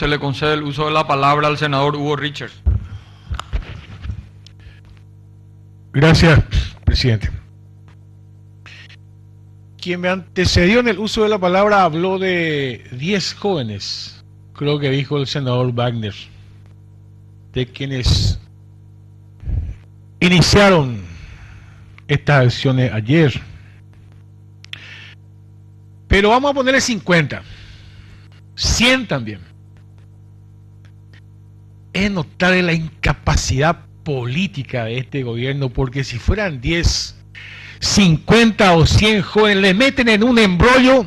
se le concede el uso de la palabra al senador Hugo Richards. Gracias, presidente. Quien me antecedió en el uso de la palabra habló de 10 jóvenes, creo que dijo el senador Wagner, de quienes iniciaron estas acciones ayer. Pero vamos a ponerle 50, 100 también. Es notable la incapacidad política de este gobierno, porque si fueran 10, 50 o 100 jóvenes, le meten en un embrollo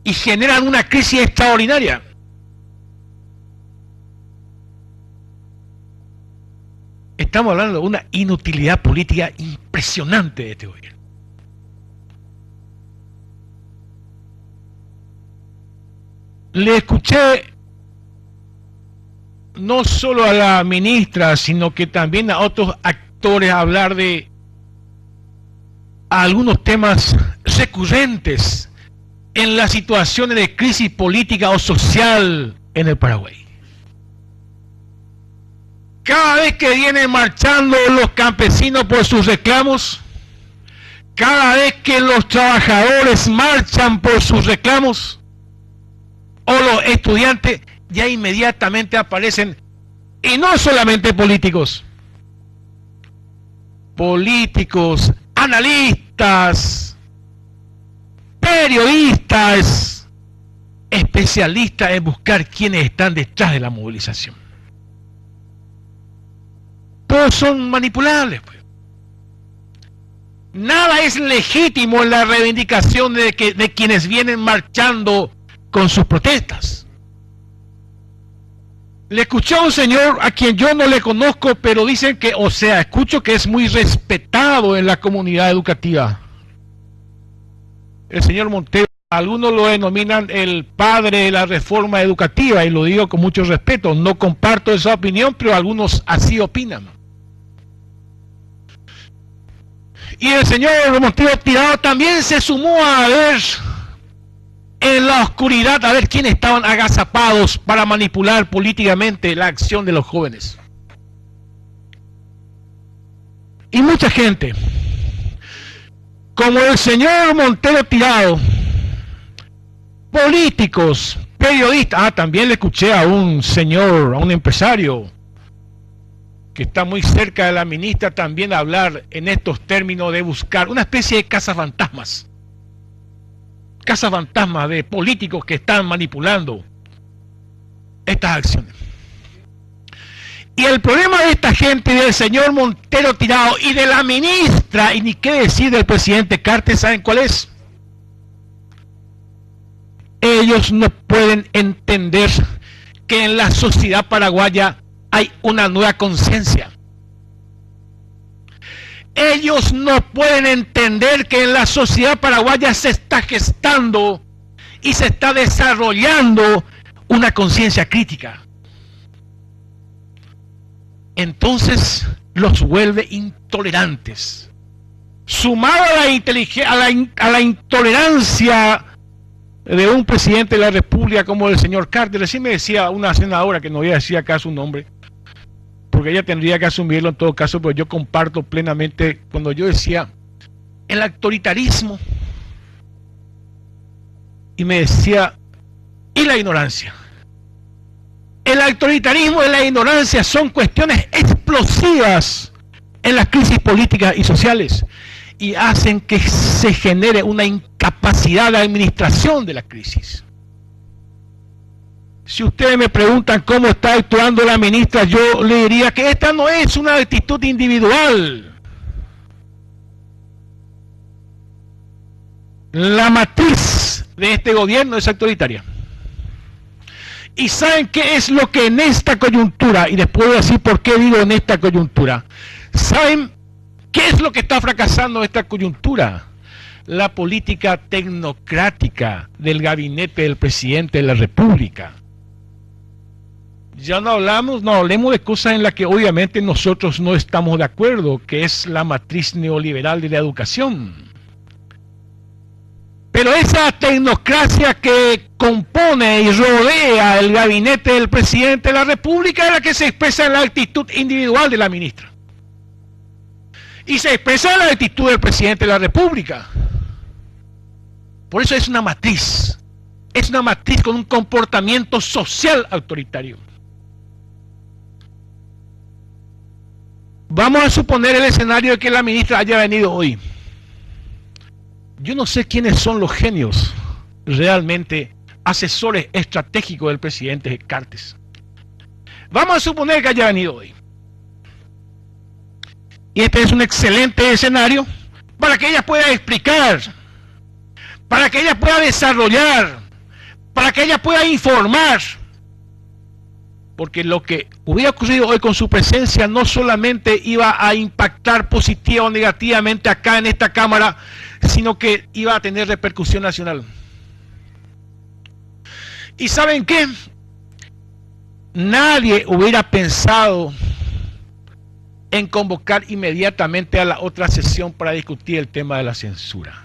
y generan una crisis extraordinaria. Estamos hablando de una inutilidad política impresionante de este gobierno. Le escuché no solo a la ministra, sino que también a otros actores hablar de algunos temas recurrentes en las situaciones de crisis política o social en el Paraguay. Cada vez que vienen marchando los campesinos por sus reclamos, cada vez que los trabajadores marchan por sus reclamos, o los estudiantes, ya inmediatamente aparecen, y no solamente políticos, analistas, periodistas, especialistas en buscar quiénes están detrás de la movilización. Todos son manipulables, pues. Nada es legítimo en la reivindicación de quienes vienen marchando con sus protestas. Le escuché a un señor a quien yo no le conozco, pero dicen que, escucho que es muy respetado en la comunidad educativa. El señor Montero, algunos lo denominan el padre de la reforma educativa, y lo digo con mucho respeto. No comparto esa opinión, pero algunos así opinan. Y el señor Montero Tirado también se sumó a ver en la oscuridad, a ver quiénes estaban agazapados para manipular políticamente la acción de los jóvenes. Y mucha gente, como el señor Montero Tirado, políticos, periodistas, también le escuché a un señor, a un empresario que está muy cerca de la ministra, también hablar en estos términos de buscar una especie de cazafantasmas de políticos que están manipulando estas acciones. Y el problema de esta gente, del señor Montero Tirado y de la ministra, y ni qué decir del presidente Cartes, ¿saben cuál es? Ellos no pueden entender que en la sociedad paraguaya hay una nueva conciencia. Ellos no pueden entender que en la sociedad paraguaya se está gestando y se está desarrollando una conciencia crítica. Entonces los vuelve intolerantes. Sumado a la intolerancia de un presidente de la República como el señor Carter. Recién me decía una senadora, que no voy a decir acá su nombre, porque ella tendría que asumirlo en todo caso, pero yo comparto plenamente cuando yo decía el autoritarismo, y me decía, y la ignorancia. El autoritarismo y la ignorancia son cuestiones explosivas en las crisis políticas y sociales, y hacen que se genere una incapacidad de administración de la crisis. Si ustedes me preguntan cómo está actuando la ministra, yo le diría que esta no es una actitud individual. La matriz de este gobierno es autoritaria. ¿Y saben qué es lo que en esta coyuntura, y después voy a decir por qué digo en esta coyuntura, saben qué es lo que está fracasando en esta coyuntura? La política tecnocrática del gabinete del presidente de la República. Ya no hablemos de cosas en las que obviamente nosotros no estamos de acuerdo, que es la matriz neoliberal de la educación. Pero esa tecnocracia que compone y rodea el gabinete del presidente de la República es la que se expresa en la actitud individual de la ministra. Y se expresa en la actitud del presidente de la República. Por eso es una matriz con un comportamiento social autoritario. Vamos a suponer el escenario de que la ministra haya venido hoy. Yo no sé quiénes son los genios realmente asesores estratégicos del presidente Cartes. Vamos a suponer que haya venido hoy. Y este es un excelente escenario para que ella pueda explicar, para que ella pueda desarrollar, para que ella pueda informar. Porque lo que hubiera ocurrido hoy con su presencia no solamente iba a impactar positiva o negativamente acá en esta Cámara, sino que iba a tener repercusión nacional. ¿Y saben qué? Nadie hubiera pensado en convocar inmediatamente a la otra sesión para discutir el tema de la censura.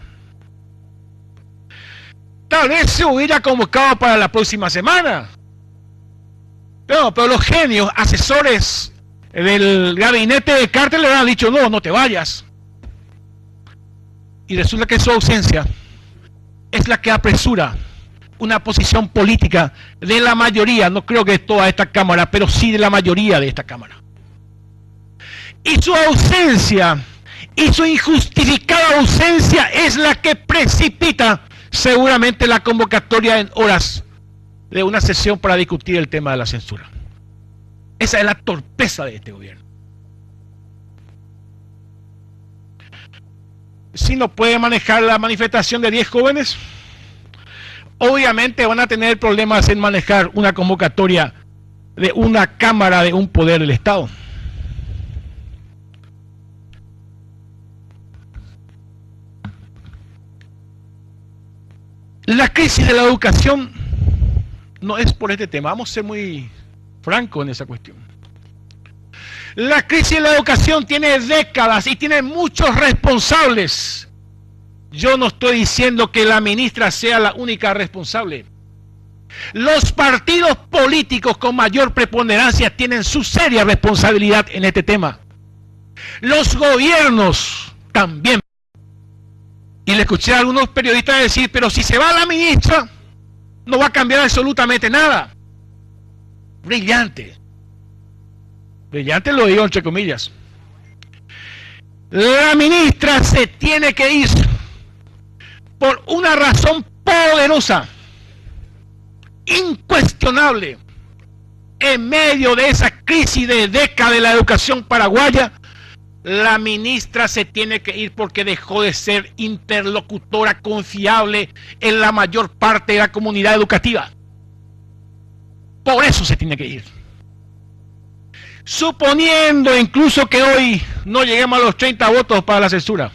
Tal vez se hubiera convocado para la próxima semana. No, pero los genios, asesores del gabinete de Carter le han dicho, no te vayas. Y resulta que su ausencia es la que apresura una posición política de la mayoría, no creo que de toda esta Cámara, pero sí de la mayoría de esta Cámara. Y su ausencia, y su injustificada ausencia es la que precipita seguramente la convocatoria en horas de una sesión para discutir el tema de la censura. Esa es la torpeza de este gobierno. Si no puede manejar la manifestación de 10 jóvenes, obviamente van a tener problemas en manejar una convocatoria de una Cámara de un poder del Estado. La crisis de la educación no es por este tema, vamos a ser muy francos en esa cuestión. La crisis de la educación tiene décadas y tiene muchos responsables. Yo no estoy diciendo que la ministra sea la única responsable. Los partidos políticos con mayor preponderancia tienen su seria responsabilidad en este tema. Los gobiernos también. Y le escuché a algunos periodistas decir, pero si se va la ministra, no va a cambiar absolutamente nada. Brillante. Brillante lo digo entre comillas. La ministra se tiene que ir por una razón poderosa, incuestionable, en medio de esa crisis de década de la educación paraguaya. La ministra se tiene que ir porque dejó de ser interlocutora confiable en la mayor parte de la comunidad educativa. Por eso se tiene que ir. Suponiendo incluso que hoy no lleguemos a los 30 votos para la censura,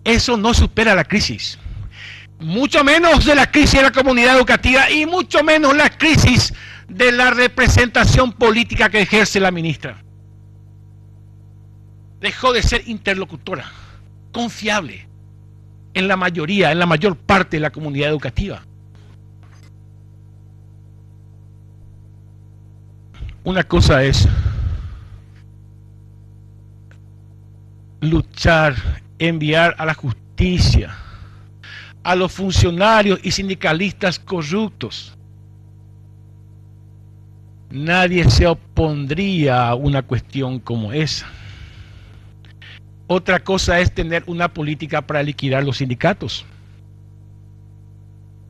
eso no supera la crisis. Mucho menos de la crisis de la comunidad educativa y mucho menos la crisis de la representación política que ejerce la ministra. Dejó de ser interlocutora, confiable, en la mayoría, en la mayor parte de la comunidad educativa. Una cosa es luchar, enviar a la justicia a los funcionarios y sindicalistas corruptos. Nadie se opondría a una cuestión como esa. Otra cosa es tener una política para liquidar los sindicatos.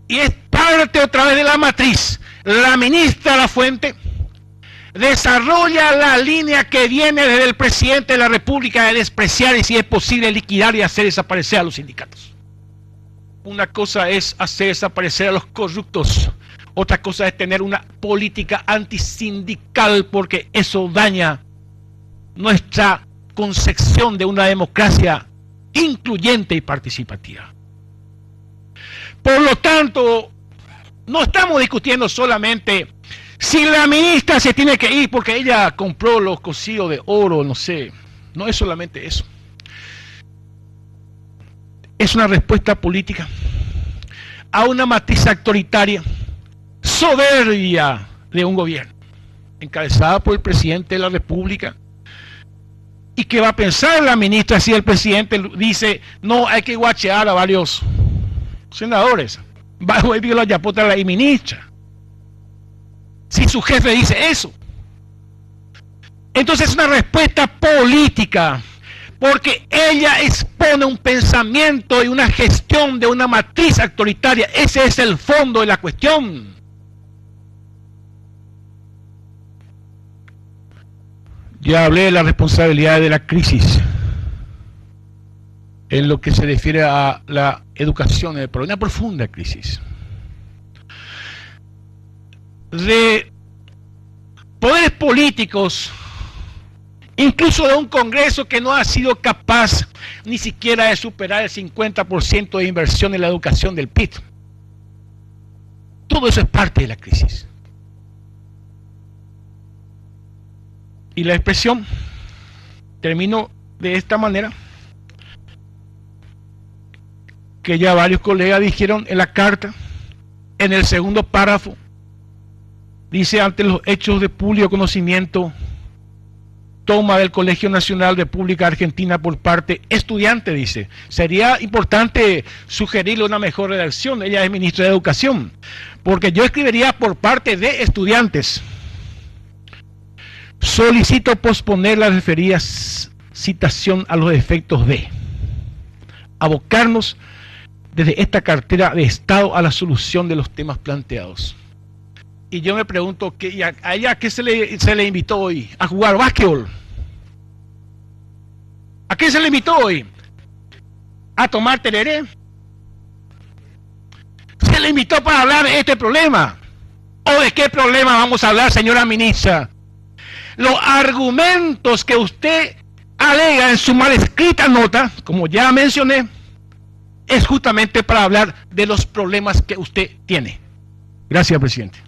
Y es parte otra vez de la matriz. La ministra Lafuente desarrolla la línea que viene desde el presidente de la República de despreciar y, si es posible, liquidar y hacer desaparecer a los sindicatos. Una cosa es hacer desaparecer a los corruptos. Otra cosa es tener una política antisindical, porque eso daña nuestra concepción de una democracia incluyente y participativa. Por lo tanto, no estamos discutiendo solamente si la ministra se tiene que ir porque ella compró los cocidos de oro, no sé. No es solamente eso. es una respuesta política a una matriz autoritaria, soberbia de un gobierno, encabezada por el presidente de la República. ¿Y qué va a pensar la ministra si el presidente dice, no, hay que guachear a varios senadores? Va a volver la yapota a la ministra. Si su jefe dice eso. Entonces es una respuesta política, porque ella expone un pensamiento y una gestión de una matriz autoritaria. Ese es el fondo de la cuestión. Ya hablé de la responsabilidad de la crisis en lo que se refiere a la educación, pero una profunda crisis de poderes políticos, incluso de un Congreso que no ha sido capaz ni siquiera de superar el 50% de inversión en la educación del PIB. Todo eso es parte de la crisis. Y la expresión, termino de esta manera, que ya varios colegas dijeron en la carta, en el segundo párrafo, dice: ante los hechos de público conocimiento, toma del Colegio Nacional de República Argentina por parte estudiante, dice. Sería importante sugerirle una mejor redacción, ella es ministra de Educación, porque yo escribiría por parte de estudiantes. Solicito posponer la referida citación a los efectos de abocarnos desde esta cartera de Estado a la solución de los temas planteados. Y yo me pregunto, ¿a ella qué se le invitó hoy? ¿A jugar básquetbol? ¿A qué se le invitó hoy? ¿A tomar tereré? ¿Se le invitó para hablar de este problema? ¿O de qué problema vamos a hablar, señora ministra? Los argumentos que usted alega en su mal escrita nota, como ya mencioné, es justamente para hablar de los problemas que usted tiene. Gracias, presidente.